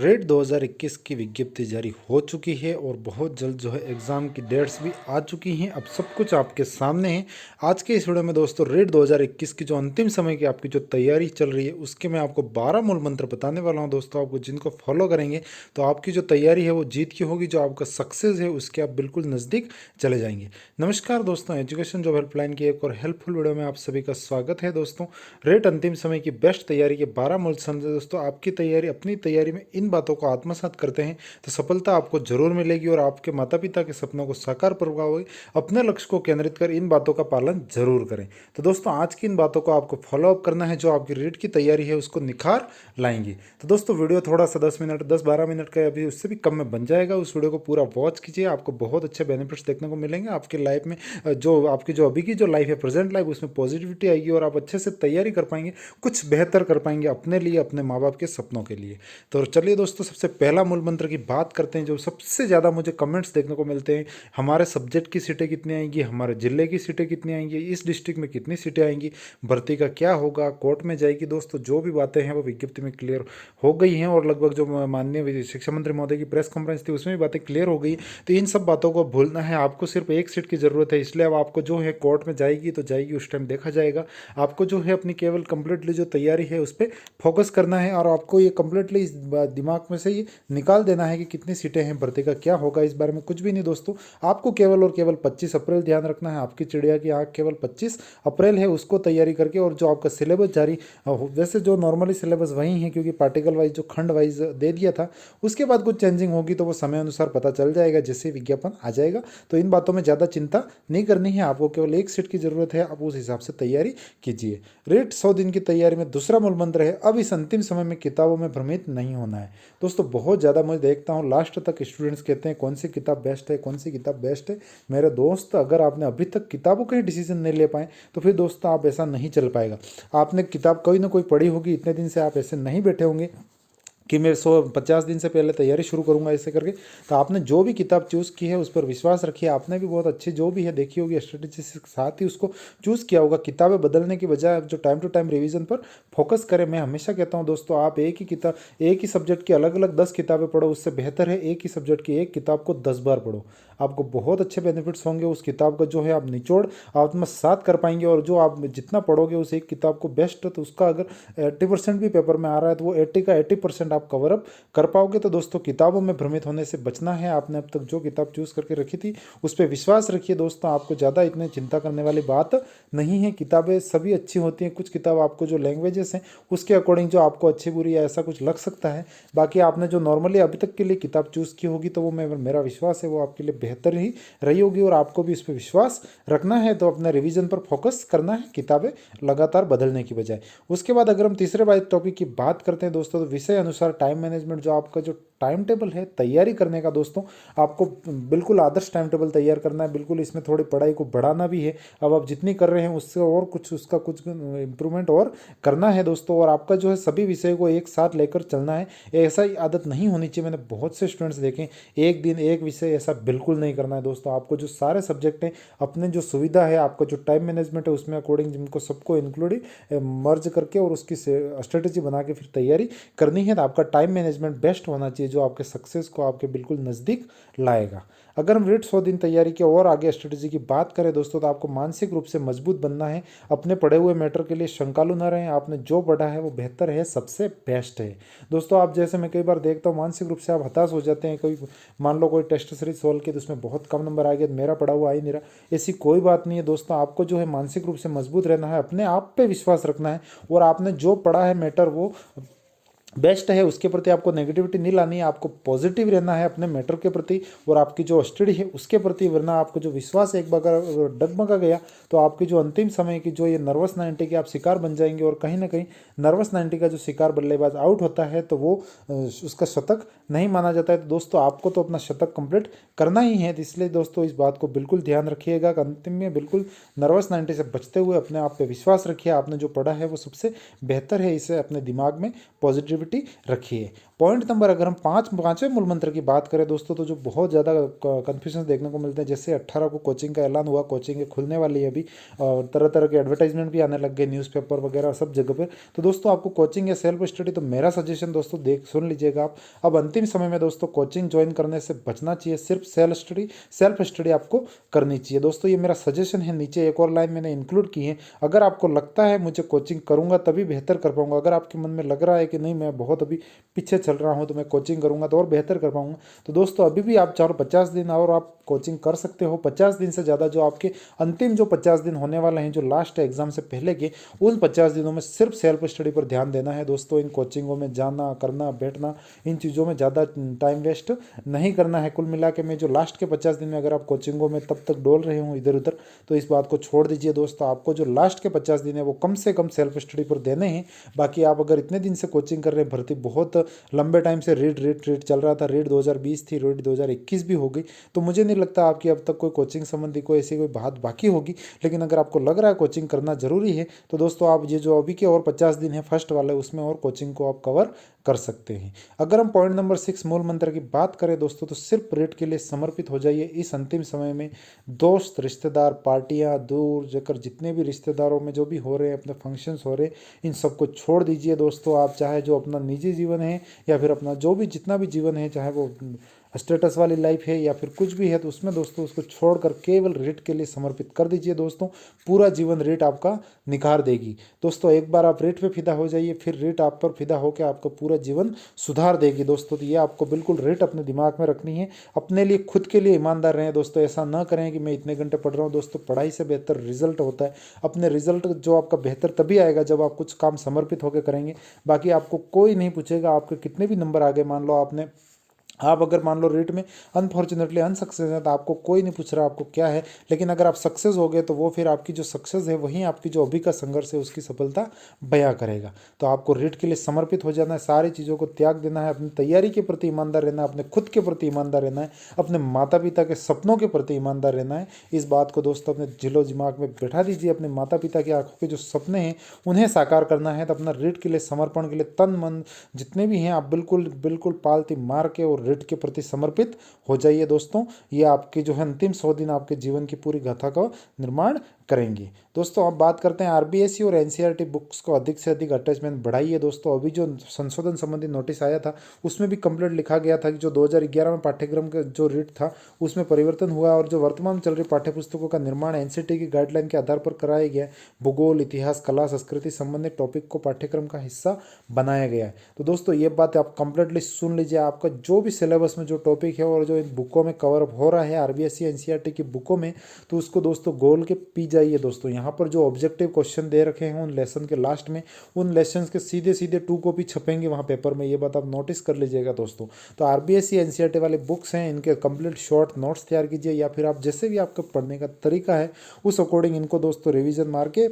Rate 2021 की विज्ञप्ति जारी हो चुकी है और बहुत जल्द जो है एग्ज़ाम की डेट्स भी आ चुकी हैं। अब सब कुछ आपके सामने है। आज के इस वीडियो में दोस्तों रेट 2021 की जो अंतिम समय की आपकी जो तैयारी चल रही है उसके मैं आपको 12 मूल मंत्र बताने वाला हूं दोस्तों। आपको जिनको फॉलो करेंगे तो आपकी जो तैयारी है वो जीत की होगी, जो आपका सक्सेस है उसके आप बिल्कुल नज़दीक चले जाएंगे। नमस्कार दोस्तों, एजुकेशन जॉब हेल्पलाइन की एक और हेल्पफुल वीडियो में आप सभी का स्वागत है दोस्तों। रेट अंतिम समय की बेस्ट तैयारी के 12 मूल संदेश दोस्तों। आपकी तैयारी अपनी तैयारी में इन बातों को आत्मसात करते हैं तो सफलता आपको जरूर मिलेगी और आपके माता पिता के सपनों को साकार करवाओगे। अपने लक्ष्य को केंद्रित कर इन बातों का पालन जरूर करें। तो दोस्तों आज की इन बातों को आपको फॉलो अप करना है, जो आपकी रीट की तैयारी है उसको निखार लाएंगी। तो दोस्तों वीडियो थोड़ा सा 10 मिनट 10-12 मिनट का अभी उससे भी कम में बन जाएगा। उस वीडियो को पूरा वॉच कीजिए, आपको बहुत अच्छे बेनिफिट्स देखने को मिलेंगे आपकी लाइफ में। जो आपकी जो अभी की जो लाइफ है प्रेजेंट लाइफ, उसमें पॉजिटिविटी आएगी और आप अच्छे से तैयारी कर पाएंगे, कुछ बेहतर कर पाएंगे अपने लिए, अपने माँ बाप के सपनों के लिए। तो चलिए दोस्तों सबसे पहला मूल मंत्र की बात करते हैं। जो सबसे ज़्यादा मुझे कमेंट्स देखने को मिलते हैं, हमारे सब्जेक्ट की सीटें कितनी आएंगी, हमारे जिले की सीटें कितनी आएंगी, इस डिस्ट्रिक्ट में कितनी सीटें आएंगी, भर्ती का क्या होगा, कोर्ट में जाएगी। दोस्तों जो भी बातें हैं वो विज्ञप्ति में क्लियर हो गई हैं और लगभग जो माननीय शिक्षा मंत्री महोदय की प्रेस कॉन्फ्रेंस थी उसमें भी बातें क्लियर हो गई। तो इन सब बातों को भूलना है, आपको सिर्फ एक सीट की ज़रूरत है। इसलिए अब आपको जो है कोर्ट में जाएगी तो जाएगी, उस टाइम देखा जाएगा। आपको जो है अपनी केवल कंप्लीटली जो तैयारी है उस पर फोकस करना है और आपको ये कंप्लीटली इस दिमाग में से ये निकाल देना है कि कितनी सीटें हैं, भर्ती का क्या होगा, इस बारे में कुछ भी नहीं दोस्तों। आपको केवल और केवल 25 अप्रैल ध्यान रखना है। आपकी चिड़िया की आँख केवल 25 अप्रैल है, उसको तैयारी करके। और जो आपका सिलेबस जारी, वैसे जो नॉर्मली सिलेबस वही है क्योंकि पार्टिकल वाइज जो खंड वाइज दे दिया था, उसके बाद कुछ चेंजिंग होगी तो वो समय अनुसार पता चल जाएगा जैसे विज्ञापन आ जाएगा। तो इन बातों में ज़्यादा चिंता नहीं करनी है, आपको केवल एक सीट की ज़रूरत है, आप उस हिसाब से तैयारी कीजिए। रेट 100 दिन की तैयारी में दूसरा मूल मंत्र है, अब इस अंतिम समय में किताबों में भ्रमित नहीं होना है। दोस्तों बहुत ज़्यादा मैं देखता हूँ लास्ट तक स्टूडेंट्स कहते हैं कौन सी किताब बेस्ट है, कौन सी किताब बेस्ट है। मेरे दोस्त अगर आपने अभी तक किताबों का ही डिसीजन नहीं ले पाए तो फिर दोस्तों आप ऐसा नहीं चल पाएगा। आपने किताब कोई ना कोई पढ़ी होगी, इतने दिन से आप ऐसे नहीं बैठे होंगे कि मैं 150 दिन से पहले तैयारी शुरू करूंगा ऐसे करके। तो आपने जो भी किताब चूज़ की है उस पर विश्वास रखिए। आपने भी बहुत अच्छी जो भी है देखी होगी, स्ट्रेटेजी के साथ ही उसको चूज़ किया होगा। किताबें बदलने की बजाय आप जो टाइम टू टाइम रिवीजन पर फोकस करें। मैं हमेशा कहता हूँ दोस्तों, आप एक ही किताब, एक ही सब्जेक्ट की अलग अलग 10 किताबें पढ़ो, उससे बेहतर है एक ही सब्जेक्ट की एक किताब को 10 बार पढ़ो। आपको बहुत अच्छे बेनिफिट्स होंगे। उस किताब का जो है आप निचोड़ आत्मसात कर पाएंगे और जो आप जितना पढ़ोगे उस एक किताब को बेस्ट, तो उसका अगर 80% भी पेपर में आ रहा है तो वो 80 का 80% आप कवर अप कर पाओगे। तो दोस्तों किताबों में भ्रमित होने से बचना है। आपने अब तक जो किताब चूज़ करके रखी थी उस पर विश्वास रखिए दोस्तों, आपको ज़्यादा इतने चिंता करने वाली बात नहीं है। किताबें सभी अच्छी होती हैं, कुछ किताब आपको जो लैंग्वेजेस हैं उसके अकॉर्डिंग जो आपको अच्छी बुरी या ऐसा कुछ लग सकता है। बाकी आपने जो नॉर्मली अभी तक के लिए किताब चूज़ की होगी तो वो मेरा विश्वास है वो आपके लिए बेहतर ही रही होगी और आपको भी इस पर विश्वास रखना है। तो अपने रिवीजन पर फोकस करना है, किताबें लगातार बदलने की बजाय। उसके बाद अगर हम तीसरे बात टॉपिक की बात करते हैं दोस्तों, तो विषय अनुसार टाइम मैनेजमेंट, जो आपका जो टाइम टेबल है तैयारी करने का दोस्तों, आपको बिल्कुल आदर्श टाइम टेबल तैयार करना है। बिल्कुल इसमें थोड़ी पढ़ाई को बढ़ाना भी है। अब आप जितनी कर रहे हैं उससे और कुछ उसका कुछ इम्प्रूवमेंट और करना है दोस्तों। और आपका जो है सभी विषय को एक साथ लेकर चलना है, ऐसा ही आदत नहीं होनी चाहिए। मैंने बहुत से स्टूडेंट्स देखे एक दिन एक विषय, ऐसा बिल्कुल नहीं करना है दोस्तों। आपको जो सारे सब्जेक्ट हैं अपने जो सुविधा है, आपका जो टाइम मैनेजमेंट है उसमें अकॉर्डिंग जिनको सबको इंक्लूडिंग मर्ज करके और उसकी स्ट्रेटेजी बना के फिर तैयारी करनी है। तो आपका टाइम मैनेजमेंट बेस्ट होना चाहिए, जो आपके सक्सेस को आपके बिल्कुल नज़दीक लाएगा। अगर हम रेट 100 दिन तैयारी के और आगे स्ट्रेटेजी की बात करें दोस्तों, तो आपको मानसिक रूप से मजबूत बनना है। अपने पढ़े हुए मैटर के लिए शंकालु न रहें। आपने जो पढ़ा है वो बेहतर है, सबसे बेस्ट है दोस्तों। आप जैसे मैं कई बार देखता हूँ मानसिक रूप से आप हताश हो जाते हैं। कोई मान लो कोई टेस्ट सीरीज सोल्व की तो उसमें बहुत कम नंबर आ गया, मेरा पढ़ा हुआ आ ही नहीं रहा। ऐसी कोई बात नहीं है दोस्तों। आपको जो है मानसिक रूप से मजबूत रहना है, अपने आप पे विश्वास रखना है और आपने जो पढ़ा है मैटर वो बेस्ट है, उसके प्रति आपको नेगेटिविटी नहीं लानी है। आपको पॉजिटिव रहना है अपने मैटर के प्रति और आपकी जो स्टडी है उसके प्रति। वरना आपको जो विश्वास एक बार डगमगा गया तो आपकी जो अंतिम समय की जो ये नर्वस 90 के आप शिकार बन जाएंगे। और कहीं ना कहीं नर्वस 90 का जो शिकार बल्लेबाज आउट होता है तो वो उसका शतक नहीं माना जाता है। तो दोस्तों आपको तो अपना शतक कंप्लीट करना ही है। तो इसलिए दोस्तों इस बात को बिल्कुल ध्यान रखिएगा कि अंतिम में बिल्कुल नर्वस 90 से बचते हुए अपने आप पे विश्वास रखिए। आपने जो पढ़ा है वो सबसे बेहतर है, इसे अपने दिमाग में पॉजिटिविटी रखिए। पॉइंट नंबर अगर हम पाँचवें मूल मंत्र की बात करें दोस्तों, तो जो बहुत ज़्यादा कन्फ्यूजन देखने को मिलते हैं, जैसे 18 को कोचिंग का ऐलान हुआ, कोचिंग खुलने वाली है अभी, और तरह तरह के एडवर्टाइजमेंट भी आने लग गए न्यूज़पेपर वगैरह सब जगह पर। तो दोस्तों आपको कोचिंग या सेल्फ स्टडी, तो मेरा सजेशन दोस्तों सुन लीजिएगा आप, अब अंतिम समय में दोस्तों कोचिंग ज्वाइन करने से बचना चाहिए, सिर्फ सेल्फ स्टडी आपको करनी चाहिए दोस्तों, ये मेरा सजेशन है। नीचे एक और लाइन मैंने इंक्लूड की है, अगर आपको लगता है मुझे कोचिंग करूंगा तभी बेहतर कर पाऊंगा, अगर आपके मन में लग रहा है कि नहीं मैं बहुत अभी पीछे चल रहा हूं तो मैं कोचिंग करूंगा तो और बेहतर कर पाऊंगा, तो दोस्तों अभी भी आप चाहो 50 दिन और आप कोचिंग कर सकते हो। 50 दिन से ज़्यादा जो आपके अंतिम जो 50 दिन होने वाले हैं, जो लास्ट एग्जाम से पहले के, उन 50 दिनों में सिर्फ सेल्फ स्टडी पर ध्यान देना है दोस्तों। इन कोचिंगों में जाना, करना, बैठना, इन चीज़ों में ज़्यादा टाइम वेस्ट नहीं करना है। कुल मिला के मैं जो लास्ट के 50 दिन में अगर आप कोचिंगों में तब तक डोल रहे हो इधर उधर, तो इस बात को छोड़ दीजिए दोस्तों। आपको जो लास्ट के 50 दिन है वो कम से कम सेल्फ स्टडी पर देने हैं। बाकी आप अगर इतने दिन से कोचिंग कर रहे हैं, भर्ती बहुत लंबे टाइम से रीट चल रहा था, रीट 2020 थी, रीट 2021 भी हो गई, तो मुझे नहीं लगता आपकी अब तक कोई कोचिंग संबंधी कोई ऐसी कोई बात बाकी होगी। लेकिन अगर आपको लग रहा है कोचिंग करना जरूरी है, तो दोस्तों आप ये जो अभी के और 50 दिन है फर्स्ट वाले, उसमें और कोचिंग को आप कवर कर सकते हैं। अगर हम पॉइंट नंबर 6 मूल मंत्र की बात करें दोस्तों, तो सिर्फ रीट के लिए समर्पित हो जाइए इस अंतिम समय में। दोस्त, रिश्तेदार, पार्टियां, दूर जाकर जितने भी रिश्तेदारों में जो भी हो रहे हैं, अपने फंक्शंस हो रहे हैं, इन सबको छोड़ दीजिए दोस्तों। आप चाहे जो अपना निजी जीवन है या फिर अपना जो भी जितना भी जीवन है, चाहे वो स्टेटस वाली लाइफ है या फिर कुछ भी है, तो उसमें दोस्तों उसको छोड़कर केवल रीट के लिए समर्पित कर दीजिए दोस्तों। पूरा जीवन रीट आपका निखार देगी दोस्तों। एक बार आप रीट पे फिदा हो जाइए, फिर रीट आप पर फिदा होकर आपका पूरा जीवन सुधार देगी दोस्तों। तो ये आपको बिल्कुल रीट अपने दिमाग में रखनी है। अपने लिए, खुद के लिए ईमानदार रहें दोस्तों। ऐसा ना करें कि मैं इतने घंटे पढ़ रहा हूँ दोस्तों, पढ़ाई से बेहतर रिजल्ट होता है। अपने रिजल्ट जो आपका बेहतर तभी आएगा जब आप कुछ काम समर्पित होकर करेंगे। बाकी आपको कोई नहीं पूछेगा आपके कितने भी नंबर आगे, मान लो आप अगर मान लो रेट में अनफॉर्चुनेटली अनसक्सेस है, तो आपको कोई नहीं पूछ रहा आपको क्या है। लेकिन अगर आप सक्सेस हो गए, तो वो फिर आपकी जो सक्सेस है वहीं आपकी जो अभी का संघर्ष है उसकी सफलता बयां करेगा। तो आपको रेट के लिए समर्पित हो जाना है, सारी चीज़ों को त्याग देना है, अपनी तैयारी के प्रति ईमानदार रहना है, अपने खुद के प्रति ईमानदार रहना है, अपने माता पिता के सपनों के प्रति ईमानदार रहना है। इस बात को दोस्तों अपने दिलो दिमाग में बैठा दीजिए। अपने माता पिता की आंखों के जो सपने हैं उन्हें साकार करना है, तो अपना रेट के लिए समर्पण के लिए तन मन जितने भी हैं आप बिल्कुल बिल्कुल पालती मार के और रीट के प्रति समर्पित हो जाइए दोस्तों। ये आपके जो है अंतिम 100 दिन आपके जीवन की पूरी गाथा का निर्माण करेंगे। दोस्तों अब बात करते हैं आरबीएससी और एनसीईआरटी बुक्स को अधिक से अधिक अटैचमेंट बढ़ाइए दोस्तों। अभी जो संशोधन संबंधी नोटिस आया था उसमें भी कंप्लीट लिखा गया था कि जो 2011 में पाठ्यक्रम का जो रीट था उसमें परिवर्तन हुआ, और जो वर्तमान में चल रही पाठ्य पुस्तकों का निर्माण एनसीईआरटी की गाइडलाइन के आधार पर कराया गया है। भूगोल, इतिहास, कला, संस्कृति संबंधित टॉपिक को पाठ्यक्रम का हिस्सा बनाया गया है। तो दोस्तों ये बात आप कंप्लीटली सुन लीजिए। आपका जो भी सिलेबस में जो टॉपिक है और जो इन बुकों में कवर हो रहा है आरबीएससी एनसीईआरटी की बुकों में, तो उसको दोस्तों गोल के पी जाइए दोस्तों। यहाँ पर जो ऑब्जेक्टिव क्वेश्चन दे रखे हैं उन लेसन के लास्ट में, उन लेसन के सीधे सीधे 2 कॉपी छपेंगे वहाँ पेपर में, ये बात आप नोटिस कर लीजिएगा दोस्तों। तो आरबीएससी एनसीईआरटी वाले बुक्स हैं, इनके कंप्लीट शॉर्ट नोट्स तैयार कीजिए, या फिर आप जैसे भी आपका पढ़ने का तरीका है उस अकॉर्डिंग इनको दोस्तों रिवीजन मार के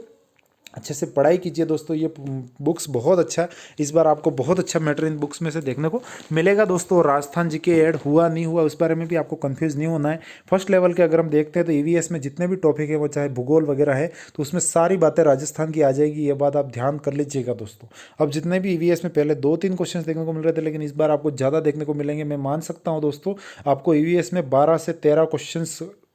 अच्छे से पढ़ाई कीजिए दोस्तों। ये बुक्स बहुत अच्छा है, इस बार आपको बहुत अच्छा मैटर इन बुक्स में से देखने को मिलेगा दोस्तों। राजस्थान जीके ऐड हुआ नहीं हुआ उस बारे में भी आपको कंफ्यूज नहीं होना है। फर्स्ट लेवल के अगर हम देखते हैं तो ईवीएस में जितने भी टॉपिक है वो चाहे भूगोल वगैरह है तो उसमें सारी बातें राजस्थान की आ जाएगी, ये बात आप ध्यान कर लीजिएगा दोस्तों। अब जितने भी ईवीएस में पहले 2-3 क्वेश्चन देखने को मिल रहे थे, लेकिन इस बार आपको ज़्यादा देखने को मिलेंगे। मैं मान सकता हूँ दोस्तों आपको ईवीएस में 12 से 13 क्वेश्चन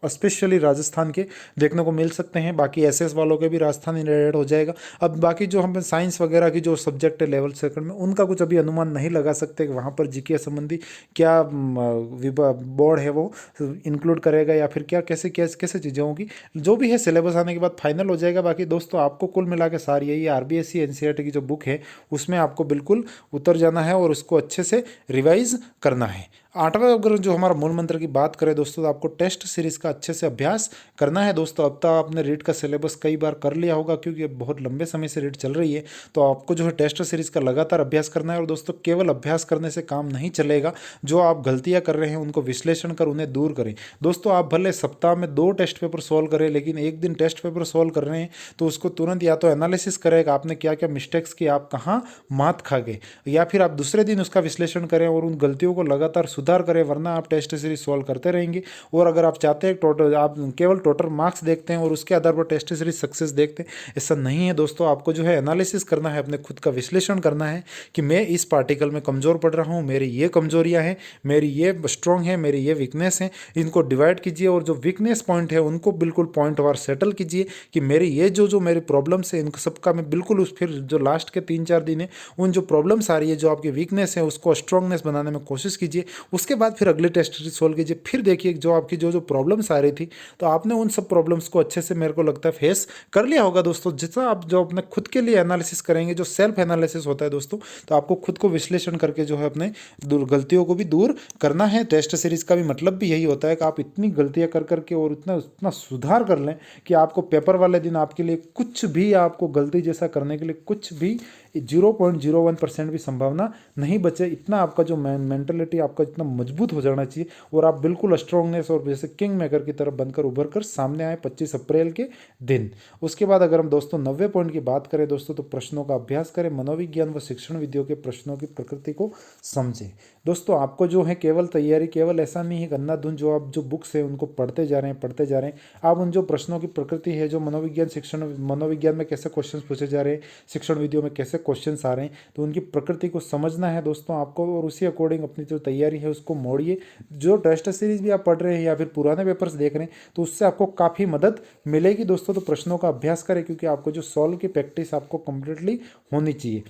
स्पेशली राजस्थान के देखने को मिल सकते हैं। बाकी एसएस वालों के भी राजस्थान रिलेटेड हो जाएगा। अब बाकी जो हम साइंस वगैरह की जो सब्जेक्ट है लेवल सेकंड में, उनका कुछ अभी अनुमान नहीं लगा सकते कि वहाँ पर जीके संबंधी क्या बोर्ड है वो इंक्लूड करेगा या फिर क्या कैसे कैसे कैसे चीज़ें होंगी। जो भी है सिलेबस आने के बाद फाइनल हो जाएगा। बाकी दोस्तों आपको कुल मिला के सारी यही आरबीएससी एनसीईआरटी की जो बुक है उसमें आपको बिल्कुल उतर जाना है और उसको अच्छे से रिवाइज करना है। 8वां अगर जो हमारा मूल मंत्र की बात करें दोस्तों, तो आपको टेस्ट सीरीज का अच्छे से अभ्यास करना है दोस्तों। अब तक आपने रीट का सिलेबस कई बार कर लिया होगा क्योंकि बहुत लंबे समय से रीट चल रही है, तो आपको जो है टेस्ट सीरीज का लगातार अभ्यास करना है। और दोस्तों केवल अभ्यास करने से काम नहीं चलेगा, जो आप गलतियां कर रहे हैं उनको विश्लेषण कर उन्हें दूर करें दोस्तों। आप भले सप्ताह में 2 टेस्ट पेपर सॉल्व करें, लेकिन एक दिन टेस्ट पेपर सॉल्व कर रहे हैं तो उसको तुरंत या तो एनालिसिस करें कि आपने क्या क्या मिस्टेक्स की, आप कहाँ मात खा गए, या फिर आप दूसरे दिन उसका विश्लेषण करें और उन गलतियों को लगातार सुधार करें, वरना आप टेस्ट सीरीज सॉल्व करते रहेंगे। और अगर आप चाहते हैं टोटल, आप केवल टोटल मार्क्स देखते हैं और उसके आधार पर टेस्ट सीरीज सक्सेस देखते हैं, ऐसा नहीं है दोस्तों। आपको जो है एनालिसिस करना है, अपने खुद का विश्लेषण करना है कि मैं इस पार्टिकल में कमज़ोर पड़ रहा हूँ, मेरी ये कमजोरियाँ हैं, मेरी ये स्ट्रॉन्ग है, मेरी ये वीकनेस है, इनको डिवाइड कीजिए और जो वीकनेस पॉइंट है उनको बिल्कुल पॉइंट वार सेटल कीजिए कि मेरी ये जो मेरे प्रॉब्लम्स है इनको सबका मैं बिल्कुल उस फिर जो लास्ट के 3-4 दिन है उन जो प्रॉब्लम्स आ रही है, जो आपकी वीकनेस है, उसको स्ट्रांगनेस बनाने में कोशिश कीजिए। उसके बाद फिर अगले टेस्ट सोल्व कीजिए। फिर देखिए जो आपकी जो प्रॉब्लम्स आ रही थी, तो आपने उन सब प्रॉब्लम्स को अच्छे से मेरे को लगता है फेस कर लिया होगा दोस्तों। जितना आप जो अपने खुद के लिए एनालिसिस करेंगे, जो सेल्फ एनालिसिस होता है दोस्तों, तो आपको खुद को विश्लेषण करके जो है अपने गलतियों को भी दूर करना है। टेस्ट सीरीज का भी मतलब भी यही होता है कि आप इतनी गलतियां कर करके और इतना इतना सुधार कर लें कि आपको पेपर वाले दिन आपके लिए कुछ भी, आपको गलती जैसा करने के लिए कुछ भी 0.01% भी संभावना नहीं बचे। इतना आपका जो मेंटलिटी आपका इतना मजबूत हो जाना चाहिए और आप बिल्कुल स्ट्रांगनेस और जैसे किंग मेकर की तरफ बनकर उभर कर सामने आए 25 अप्रैल के दिन। उसके बाद अगर हम दोस्तों 90 पॉइंट की बात करें दोस्तों, तो प्रश्नों का अभ्यास करें, मनोविज्ञान व शिक्षण विधियों के प्रश्नों की प्रकृति को समझें। दोस्तों आपको जो है केवल तैयारी, केवल ऐसा नहीं है अंधाधुंध जो आप जो बुक्स है उनको पढ़ते जा रहे हैं, आप उन जो प्रश्नों की प्रकृति है, जो मनोविज्ञान शिक्षण मनोविज्ञान में कैसे क्वेश्चन पूछे जा रहे हैं, शिक्षण विधियों में कैसे क्वेश्चंस आ रहे हैं, तो उनकी प्रकृति को समझना है दोस्तों आपको, और उसी अकॉर्डिंग अपनी जो तैयारी है उसको मोड़िए। जो टेस्ट सीरीज भी आप पढ़ रहे हैं या फिर पुराने पेपर्स देख रहे हैं, तो उससे आपको काफ़ी मदद मिलेगी दोस्तों। तो प्रश्नों का अभ्यास करें, क्योंकि आपको जो सॉल्व की प्रैक्टिस आपको कंप्लीटली होनी चाहिए।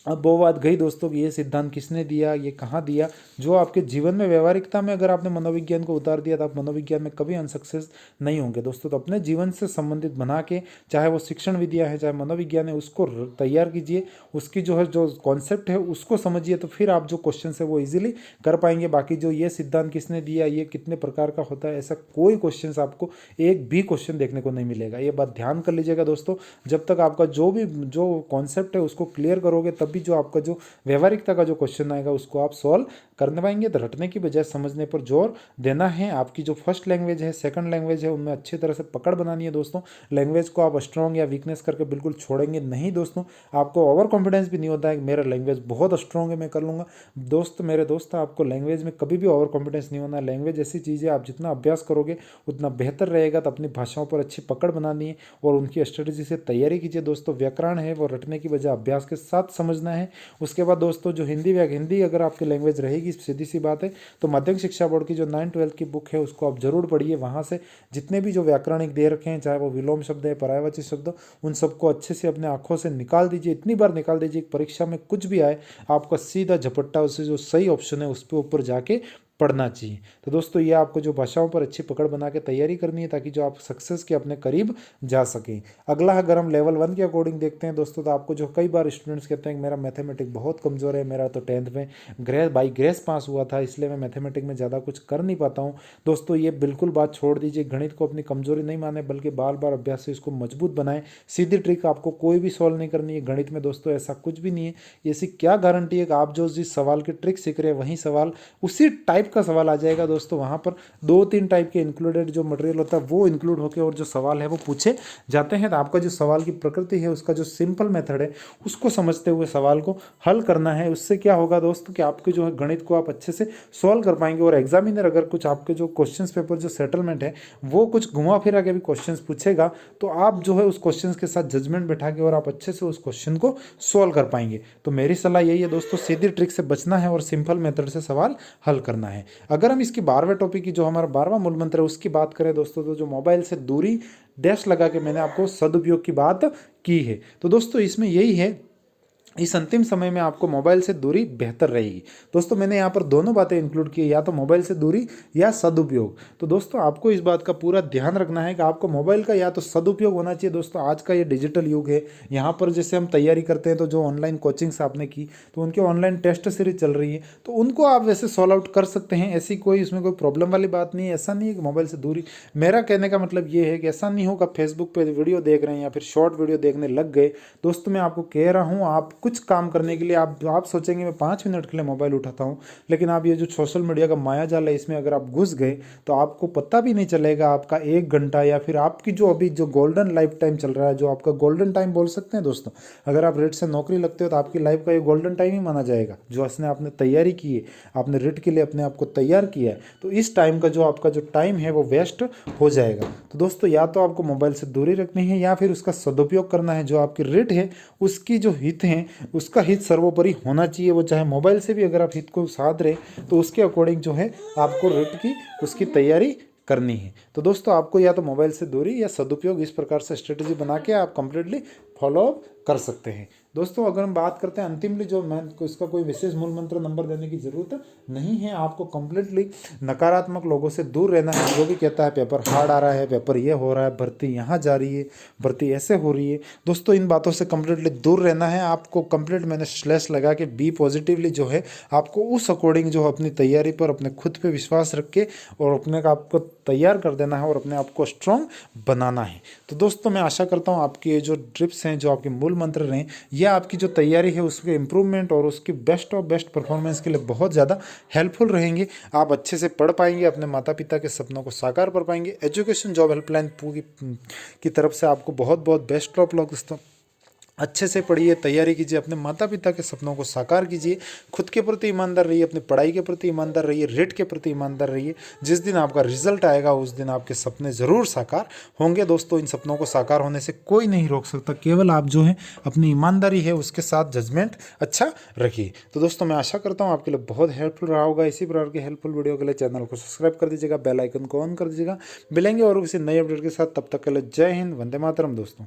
अब वो बात गई दोस्तों कि ये सिद्धांत किसने दिया, ये कहाँ दिया। जो आपके जीवन में व्यवहारिकता में अगर आपने मनोविज्ञान को उतार दिया, तो आप मनोविज्ञान में कभी अनसक्सेस नहीं होंगे दोस्तों। तो अपने जीवन से संबंधित बना के, चाहे वो शिक्षण विधियाँ है, चाहे मनोविज्ञान है, उसको तैयार कीजिए। उसकी जो है जो कॉन्सेप्ट है उसको समझिए, तो फिर आप जो क्वेश्चन है वो ईजिली कर पाएंगे। बाकी जो ये सिद्धांत किसने दिया, ये कितने प्रकार का होता है, ऐसा कोई क्वेश्चन आपको एक भी क्वेश्चन देखने को नहीं मिलेगा। ये बात ध्यान कर लीजिएगा दोस्तों। जब तक आपका जो भी जो कॉन्सेप्ट है उसको क्लियर करोगे, तब भी जो आपका जो व्यवहारिकता का जो क्वेश्चन आएगा उसको आप सॉल्व करने पाएंगे। तो रटने की बजाय समझने पर जोर देना है। आपकी जो फर्स्ट लैंग्वेज है, सेकंड लैंग्वेज है, उनमें अच्छी तरह से पकड़ बनानी है दोस्तों। लैंग्वेज को आप स्ट्रॉन्ग या वीकनेस करके बिल्कुल छोड़ेंगे नहीं दोस्तों। आपको ओवर कॉन्फिडेंस भी नहीं होता है कि मेरा लैंग्वेज बहुत स्ट्रॉन्ग है, मैं कर लूँगा। दोस्त, मेरे दोस्त, आपको लैंग्वेज में कभी भी ओवर कॉन्फिडेंस नहीं होना। लैंग्वेज ऐसी चीज़ है, आप जितना अभ्यास करोगे उतना बेहतर रहेगा। तो अपनी भाषाओं पर अच्छी पकड़ बनानी है और उनकी स्ट्रेटजी से तैयारी कीजिए दोस्तों। व्याकरण है वो रटने की बजाय अभ्यास के साथ समझना है। उसके बाद दोस्तों जो हिंदी अगर आपकी लैंग्वेज रहेगी, सीधी सी बात है, तो माध्यमिक शिक्षा बोर्ड की जो 9-12 की बुक है उसको आप जरूर पढ़िए। वहाँ से जितने भी जो व्याकरणिक दे रखे हैं, चाहे वो विलोम शब्द है, पर्यायवाची शब्द, उन सबको अच्छे से अपने आंखों से निकाल दीजिए। इतनी बार निकाल दीजिए कि परीक्षा में कुछ भी आए आपका सीधा झपट्टा उससे जो सही ऑप्शन है उस पर ऊपर जाके पढ़ना चाहिए। तो दोस्तों ये आपको जो भाषाओं पर अच्छी पकड़ बना के तैयारी करनी है, ताकि जो आप सक्सेस के अपने करीब जा सकें। अगला अगर हम लेवल 1 के अकॉर्डिंग देखते हैं दोस्तों, तो आपको जो कई बार स्टूडेंट्स कहते हैं कि मेरा मैथमेटिक बहुत कमज़ोर है, मेरा तो 10th में बाई ग्रेस पास हुआ था, इसलिए मैं मैथमेटिक में ज़्यादा कुछ कर नहीं पाता हूँ। दोस्तों ये बिल्कुल बात छोड़ दीजिए। गणित को अपनी कमजोरी नहीं माने, बल्कि बार बार अभ्यास से इसको मजबूत बनाएं। सीधी ट्रिक आपको कोई भी सॉल्व नहीं करनी है गणित में दोस्तों, ऐसा कुछ भी नहीं है। ऐसी क्या गारंटी है कि आप जो जिस सवाल की ट्रिक सीख रहे हैं वही सवाल उसी टाइप का सवाल आ जाएगा दोस्तों। वहाँ पर 2-3 टाइप के इंक्लूडेड जो मटेरियल होता है वो इंक्लूड होकर और जो सवाल है वो पूछे जाते हैं। तो आपका जो सवाल की प्रकृति है, उसका जो सिंपल मेथड है उसको समझते हुए सवाल को हल करना है। उससे क्या होगा दोस्तों कि आपके जो है गणित को आप अच्छे से सॉल्व कर पाएंगे। और एग्जामिनर अगर कुछ आपके जो क्वेश्चंस पेपर जो सेटलमेंट है वो कुछ घुमा फिरा के भी क्वेश्चंस पूछेगा, तो आप जो है उस क्वेश्चंस के साथ जजमेंट बैठा के और आप अच्छे से उस क्वेश्चन को सॉल्व कर पाएंगे। तो मेरी सलाह यही है दोस्तों, सीधी ट्रिक से बचना है और सिंपल मेथड से सवाल हल करना है। अगर हम इसकी 12वें टॉपिक की जो हमारा 12वां मूल मंत्र है उसकी बात करें दोस्तों, तो जो मोबाइल से दूरी डैश लगा के मैंने आपको सदुपयोग की बात की है, तो दोस्तों इसमें यही है, इस अंतिम समय में आपको मोबाइल से दूरी बेहतर रहेगी। दोस्तों मैंने यहाँ पर दोनों बातें इंक्लूड की है, या तो मोबाइल से दूरी या सदुपयोग। तो दोस्तों आपको इस बात का पूरा ध्यान रखना है कि आपको मोबाइल का या तो सदुपयोग होना चाहिए। दोस्तों आज का ये डिजिटल युग है, यहाँ पर जैसे हम तैयारी करते हैं तो जो ऑनलाइन कोचिंग्स आपने की, तो उनके ऑनलाइन टेस्ट सीरीज चल रही है, तो उनको आप वैसे सॉल्व आउट कर सकते हैं। ऐसी कोई इसमें कोई प्रॉब्लम वाली बात नहीं है। ऐसा नहीं है कि मोबाइल से दूरी, मेरा कहने का मतलब ये है कि ऐसा नहीं होगा फेसबुक पर वीडियो देख रहे हैं या फिर शॉर्ट वीडियो देखने लग गए। दोस्तों मैं आपको कह रहा हूँ, आप कुछ काम करने के लिए आप सोचेंगे मैं 5 मिनट के लिए मोबाइल उठाता हूँ, लेकिन आप ये जो सोशल मीडिया का माया जाल है इसमें अगर आप घुस गए तो आपको पता भी नहीं चलेगा आपका 1 घंटा या फिर आपकी जो अभी जो गोल्डन लाइफ टाइम चल रहा है, जो आपका गोल्डन टाइम बोल सकते हैं दोस्तों। अगर आप रेट से नौकरी लगते हो तो आपकी लाइफ का ये गोल्डन टाइम ही माना जाएगा, जो उसने आपने तैयारी की है, आपने रेट के लिए अपने आप को तैयार किया है, तो इस टाइम का जो आपका जो टाइम है वो वेस्ट हो जाएगा। तो दोस्तों या तो आपको मोबाइल से दूरी रखनी है या फिर उसका सदुपयोग करना है। जो आपकी रेट है उसकी जो हित है उसका हित सर्वोपरि होना चाहिए, वो चाहे मोबाइल से भी अगर आप हित को साध रहे तो उसके अकॉर्डिंग जो है आपको रेट की उसकी तैयारी करनी है। तो दोस्तों आपको या तो मोबाइल से दूरी या सदुपयोग इस प्रकार से स्ट्रेटेजी बना के आप कंप्लीटली फॉलो अप कर सकते हैं। दोस्तों अगर हम बात करते हैं अंतिमली, जो मैं इसका कोई विशेष मूल मंत्र नंबर देने की जरूरत नहीं है। आपको कंप्लीटली नकारात्मक लोगों से दूर रहना है, जो भी कहता है पेपर हार्ड आ रहा है, पेपर ये हो रहा है, भर्ती यहाँ जा रही है, भर्ती ऐसे हो रही है, दोस्तों इन बातों से कंप्लीटली दूर रहना है। आपको कंप्लीट मैंने स्लैश लगा के बी पॉजिटिवली जो है आपको उस अकॉर्डिंग जो अपनी तैयारी पर अपने खुद पे विश्वास रख के और अपने आप को तैयार कर देना है और अपने आप को स्ट्रॉन्ग बनाना है। तो दोस्तों मैं आशा करता हूँ आपकी ये जो टिप्स हैं, जो आपके मूल मंत्र रहे, यह आपकी जो तैयारी है उसके इम्प्रूवमेंट और उसकी बेस्ट ऑफ बेस्ट परफॉर्मेंस के लिए बहुत ज़्यादा हेल्पफुल रहेंगे। आप अच्छे से पढ़ पाएंगे, अपने माता पिता के सपनों को साकार कर पाएंगे। एजुकेशन जॉब हेल्पलाइन पूरी की तरफ से आपको बहुत बहुत बेस्ट ऑफ लक दोस्तों। अच्छे से पढ़िए, तैयारी कीजिए, अपने माता पिता के सपनों को साकार कीजिए, खुद के प्रति ईमानदार रहिए, अपनी पढ़ाई के प्रति ईमानदार रहिए, रेट के प्रति ईमानदार रहिए। जिस दिन आपका रिजल्ट आएगा उस दिन आपके सपने ज़रूर साकार होंगे दोस्तों। इन सपनों को साकार होने से कोई नहीं रोक सकता, केवल आप जो है अपनी ईमानदारी है उसके साथ जजमेंट अच्छा रखिए। तो दोस्तों मैं आशा करता हूँ आपके लिए बहुत हेल्पफुल रहा होगा। इसी प्रकार के हेल्पफुल वीडियो के लिए चैनल को सब्सक्राइब कर दीजिएगा, बेल आइकन को ऑन कर दीजिएगा। मिलेंगे और किसी नए अपडेट के साथ, तब तक के लिए जय हिंद, वंदे मातरम दोस्तों।